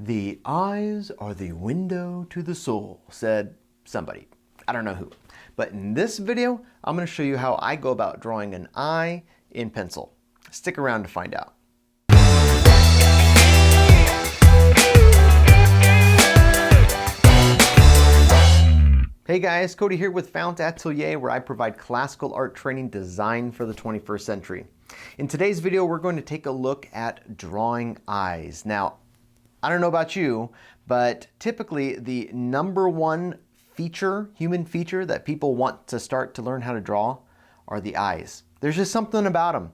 The eyes are the window to the soul, said somebody. I don't know who. But in this video, I'm going to show you how I go about drawing an eye in pencil. Stick around to find out. Hey guys, Cody here with Fount Atelier, where I provide classical art training designed for the 21st century. In today's video, we're going to take a look at drawing eyes. Now, I don't know about you, but typically the number one feature, human feature that people want to start to learn how to draw are the eyes. There's just something about them.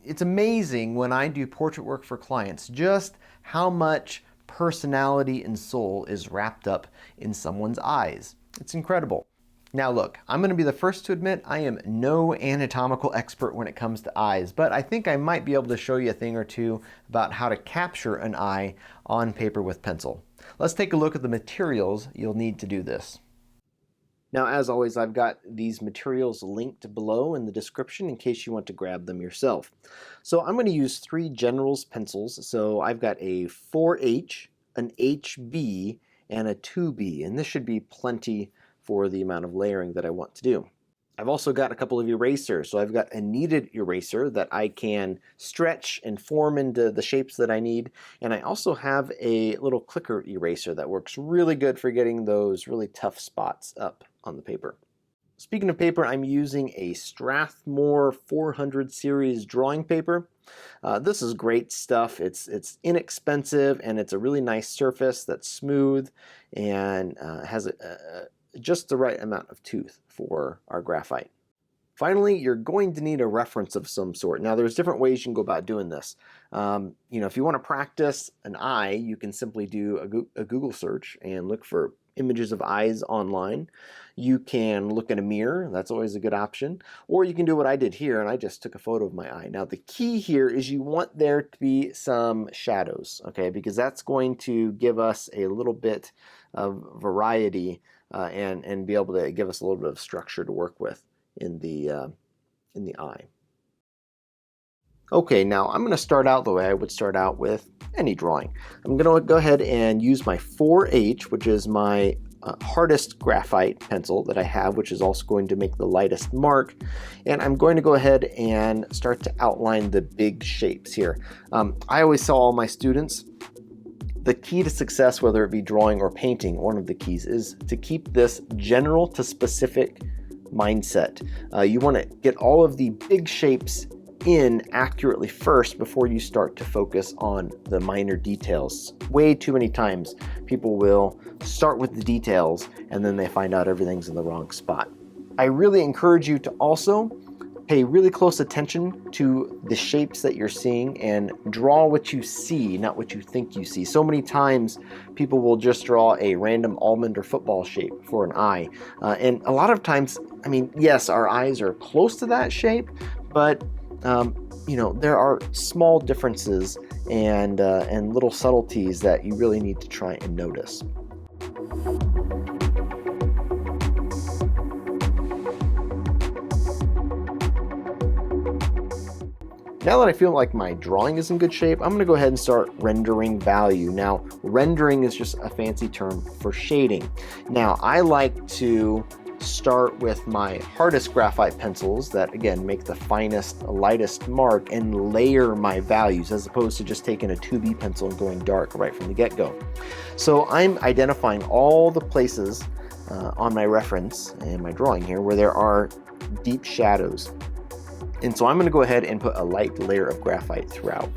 It's amazing when I do portrait work for clients, just how much personality and soul is wrapped up in someone's eyes. It's incredible. Now look, I'm going to be the first to admit I am no anatomical expert when it comes to eyes, but I think I might be able to show you a thing or two about how to capture an eye on paper with pencil. Let's take a look at the materials you'll need to do this. Now, as always, I've got these materials linked below in the description in case you want to grab them yourself. So I'm going to use 3 Generals pencils. So I've got a 4H, an HB, and a 2B, and this should be plenty for the amount of layering that I want to do. I've also got a couple of erasers. So I've got a kneaded eraser that I can stretch and form into the shapes that I need. And I also have a little clicker eraser that works really good for getting those really tough spots up on the paper. Speaking of paper, I'm using a Strathmore 400 series drawing paper. This is great stuff. It's inexpensive, and it's a really nice surface that's smooth and has just the right amount of tooth for our graphite. Finally, you're going to need a reference of some sort. Now, there's different ways you can go about doing this. If you want to practice an eye, you can simply do a Google search and look for images of eyes online. You can look at a mirror. That's always a good option. Or you can do what I did here, and I just took a photo of my eye. Now, the key here is you want there to be some shadows, okay? Because that's going to give us a little bit of variety and be able to give us a little bit of structure to work with in the eye. Okay, now I'm going to start out the way I would start out with any drawing. I'm going to go ahead and use my 4H, which is my hardest graphite pencil that I have, which is also going to make the lightest mark. And I'm going to go ahead and start to outline the big shapes here. I always tell all my students, the key to success, whether it be drawing or painting, one of the keys is to keep this general to specific mindset. You want to get all of the big shapes in accurately first before you start to focus on the minor details. Way too many times people will start with the details and then they find out everything's in the wrong spot. I really encourage you to also pay really close attention to the shapes that you're seeing and draw what you see, not what you think you see. So many times people will just draw a random almond or football shape for an eye. And a lot of times, yes, our eyes are close to that shape, but there are small differences and little subtleties that you really need to try and notice. Now that I feel like my drawing is in good shape, I'm going to go ahead and start rendering value. Now, rendering is just a fancy term for shading. Now, I like to start with my hardest graphite pencils that, again, make the finest, lightest mark and layer my values as opposed to just taking a 2B pencil and going dark right from the get-go. So I'm identifying all the places on my reference and my drawing here where there are deep shadows. And so I'm going to go ahead and put a light layer of graphite throughout.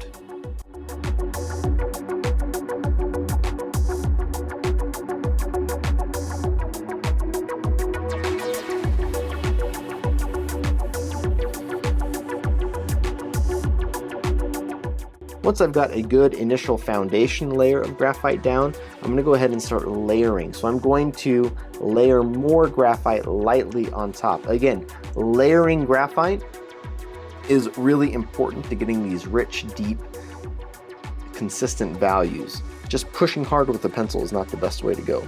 Once I've got a good initial foundation layer of graphite down, I'm going to go ahead and start layering. So I'm going to layer more graphite lightly on top. Again, layering graphite is really important to getting these rich, deep, consistent values. Just pushing hard with the pencil is not the best way to go.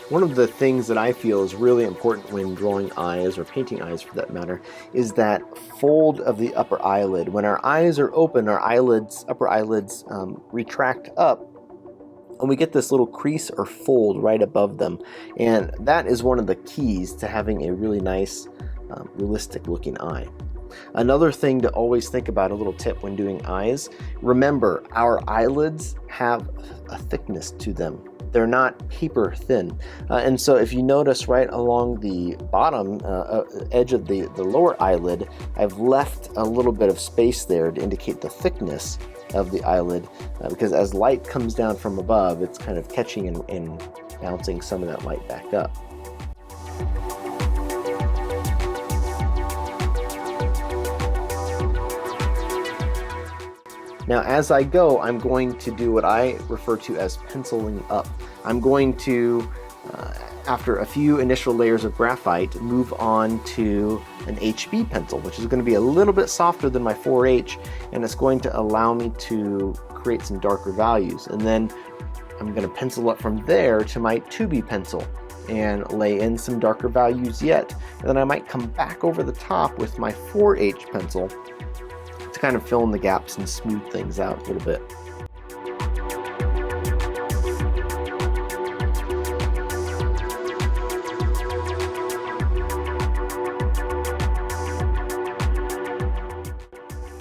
One of the things that I feel is really important when drawing eyes, or painting eyes for that matter, is that fold of the upper eyelid. When our eyes are open, our upper eyelids retract up, and we get this little crease or fold right above them. And that is one of the keys to having a really nice, realistic looking eye. Another thing to always think about, a little tip when doing eyes, remember our eyelids have a thickness to them. They're not paper thin. And so if you notice right along the bottom edge of the lower eyelid, I've left a little bit of space there to indicate the thickness of the eyelid, because as light comes down from above, it's kind of catching and bouncing some of that light back up. Now as I go, I'm going to do what I refer to as penciling up. I'm going to, after a few initial layers of graphite, move on to an HB pencil, which is going to be a little bit softer than my 4H, and it's going to allow me to create some darker values. And then I'm going to pencil up from there to my 2B pencil and lay in some darker values yet. And then I might come back over the top with my 4H pencil to kind of fill in the gaps and smooth things out a little bit.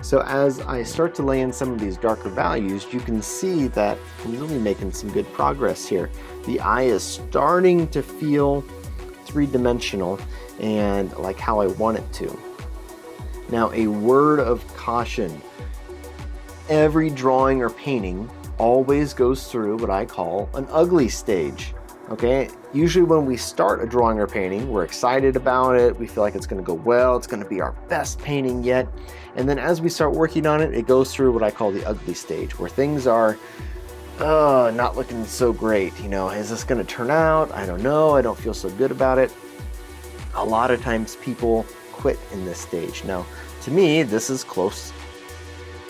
So as I start to lay in some of these darker values, you can see that I'm really making some good progress here. The eye is starting to feel three-dimensional and like how I want it to. Now, a word of caution. Every drawing or painting always goes through what I call an ugly stage. Okay? Usually when we start a drawing or painting, we're excited about it, we feel like it's going to go well, it's going to be our best painting yet. And then as we start working on it, it goes through what I call the ugly stage, where things are not looking so great. You know, is this going to turn out? I don't know, I don't feel so good about it. A lot of times people quit in this stage. Now, to me, this is close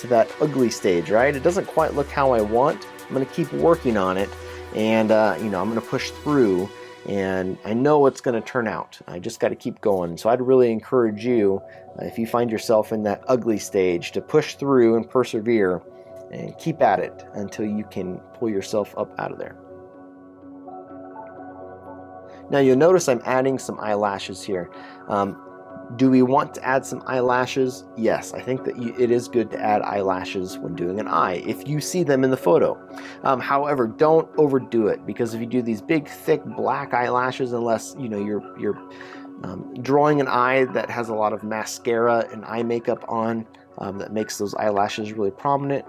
to that ugly stage, right? It doesn't quite look how I want. I'm going to keep working on it, and I'm going to push through, and I know it's going to turn out. I just got to keep going. So I'd really encourage you, if you find yourself in that ugly stage, to push through and persevere and keep at it until you can pull yourself up out of there. Now you'll notice I'm adding some eyelashes here. Do we want to add some eyelashes? Yes, I think that it is good to add eyelashes when doing an eye, if you see them in the photo. However, don't overdo it, because if you do these big, thick, black eyelashes, unless you're drawing an eye that has a lot of mascara and eye makeup on, that makes those eyelashes really prominent,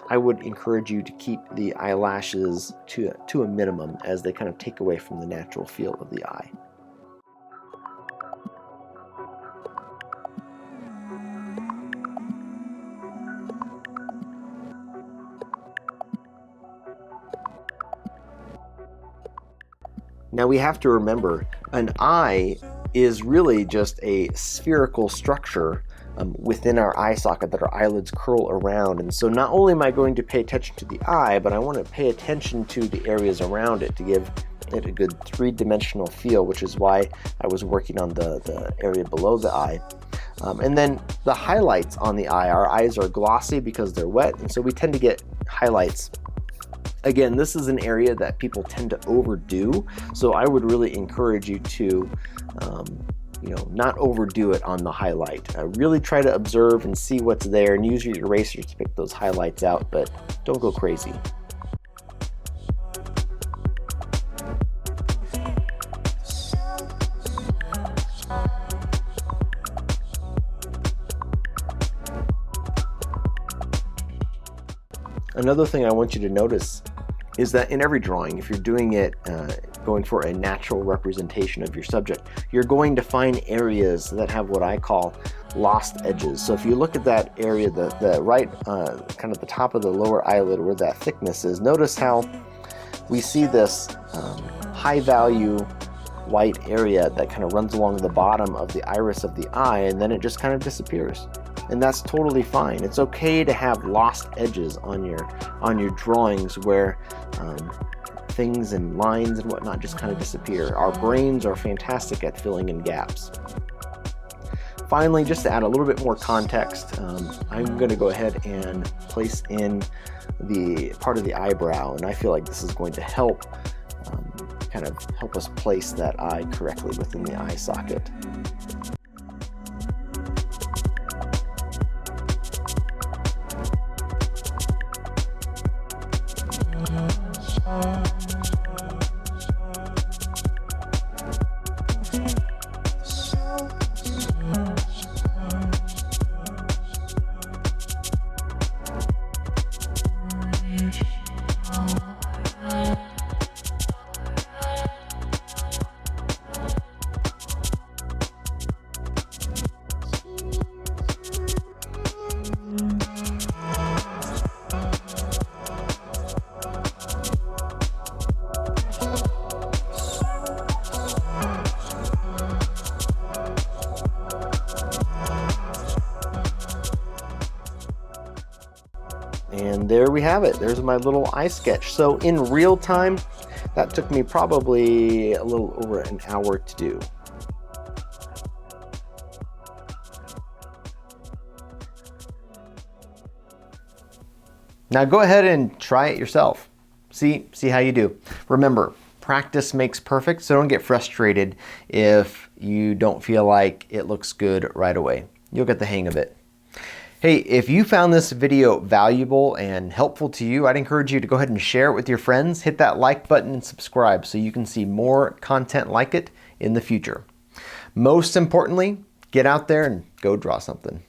I would encourage you to keep the eyelashes to a minimum, as they kind of take away from the natural feel of the eye. Now we have to remember, an eye is really just a spherical structure within our eye socket that our eyelids curl around. And so not only am I going to pay attention to the eye, but I want to pay attention to the areas around it to give it a good three-dimensional feel, which is why I was working on the area below the eye. And then the highlights on the eye. Our eyes are glossy because they're wet, and so we tend to get highlights. Again, this is an area that people tend to overdo, so I would really encourage you to not overdo it on the highlight. Really try to observe and see what's there, and use your eraser to pick those highlights out, but don't go crazy. Another thing I want you to notice is that in every drawing, if you're doing it going for a natural representation of your subject, you're going to find areas that have what I call lost edges. So if you look at that area, the right kind of the top of the lower eyelid where that thickness is, notice how we see this high value white area that kind of runs along the bottom of the iris of the eye, and then it just kind of disappears. And that's totally fine. It's okay to have lost edges on your drawings where things and lines and whatnot just kind of disappear. Our brains are fantastic at filling in gaps. Finally, just to add a little bit more context, I'm going to go ahead and place in the part of the eyebrow, and I feel like this is going to help kind of help us place that eye correctly within the eye socket. And there we have it. There's my little eye sketch. So in real time, that took me probably a little over an hour to do. Now go ahead and try it yourself. See how you do. Remember, practice makes perfect, so don't get frustrated if you don't feel like it looks good right away. You'll get the hang of it. Hey, if you found this video valuable and helpful to you, I'd encourage you to go ahead and share it with your friends. Hit that like button and subscribe so you can see more content like it in the future. Most importantly, get out there and go draw something.